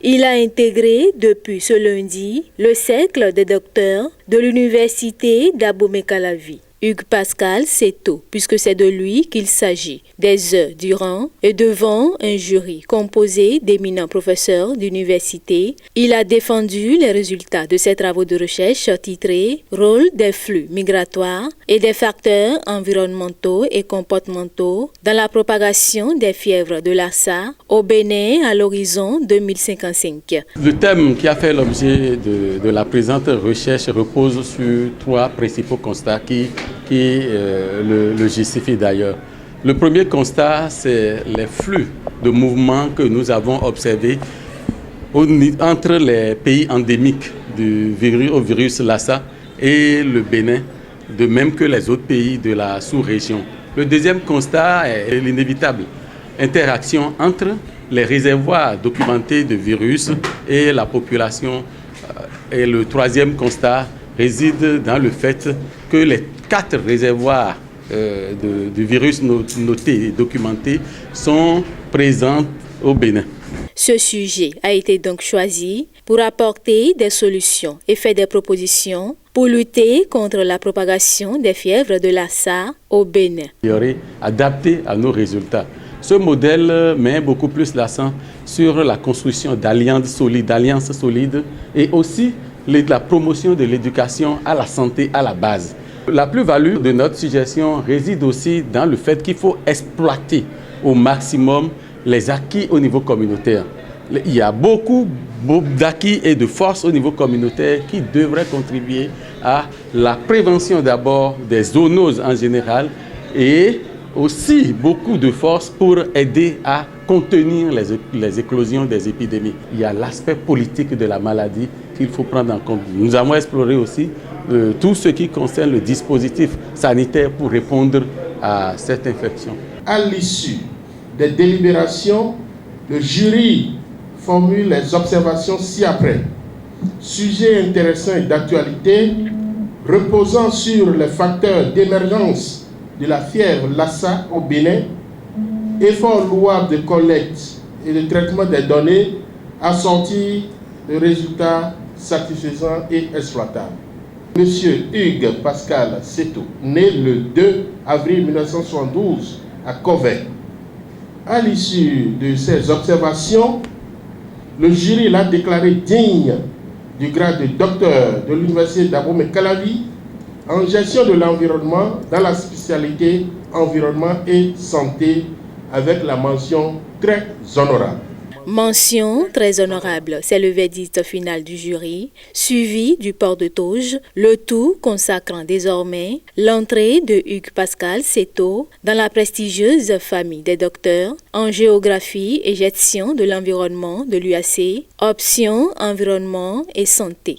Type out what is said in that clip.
Il a intégré depuis ce lundi le cercle des docteurs de l'université d'Abomey-Calavi. Hugues Pascal Seto, puisque c'est de lui qu'il s'agit, des heures durant et devant un jury composé d'éminents professeurs d'université, il a défendu les résultats de ses travaux de recherche titrés « Rôle des flux migratoires et des facteurs environnementaux et comportementaux dans la propagation des fièvres de Lassa au Bénin à l'horizon 2055 ». Le thème qui a fait l'objet de la présente recherche repose sur trois principaux constats qui le justifient d'ailleurs. Le premier constat, c'est les flux de mouvements que nous avons observés entre les pays endémiques du virus Lassa et le Bénin, de même que les autres pays de la sous-région. Le deuxième constat est l'inévitable interaction entre les réservoirs documentés de virus et la population. Et le troisième constat réside dans le fait que les 4 réservoirs du virus notés et documentés sont présents au Bénin. Ce sujet a été donc choisi pour apporter des solutions et faire des propositions pour lutter contre la propagation des fièvres de Lassa au Bénin. Il y aurait adapté à nos résultats. Ce modèle met beaucoup plus l'accent sur la construction d'alliances solides et aussi la promotion de l'éducation à la santé à la base. La plus-value de notre suggestion réside aussi dans le fait qu'il faut exploiter au maximum les acquis au niveau communautaire. Il y a beaucoup d'acquis et de forces au niveau communautaire qui devraient contribuer à la prévention d'abord des zoonoses en général et aussi beaucoup de forces pour aider à contenir les éclosions des épidémies. Il y a l'aspect politique de la maladie qu'il faut prendre en compte. Nous avons exploré aussi tout ce qui concerne le dispositif sanitaire pour répondre à cette infection. À l'issue des délibérations, le jury formule les observations ci-après. Sujet intéressant et d'actualité, reposant sur les facteurs d'émergence de la fièvre Lassa au Bénin, effort louable de collecte et de traitement des données assorti de résultats satisfaisants et exploitables. Monsieur Hugues Pascal Seto, né le 2 avril 1972 à Covey. À l'issue de ces observations, le jury l'a déclaré digne du grade de docteur de l'université d'Abomey-Calavi en gestion de l'environnement dans la spécialité environnement et santé avec la mention très honorable. Mention très honorable, c'est le verdict final du jury, suivi du port de toge, le tout consacrant désormais l'entrée de Hugues Pascal Seto dans la prestigieuse famille des docteurs en géographie et gestion de l'environnement de l'UAC, option environnement et santé.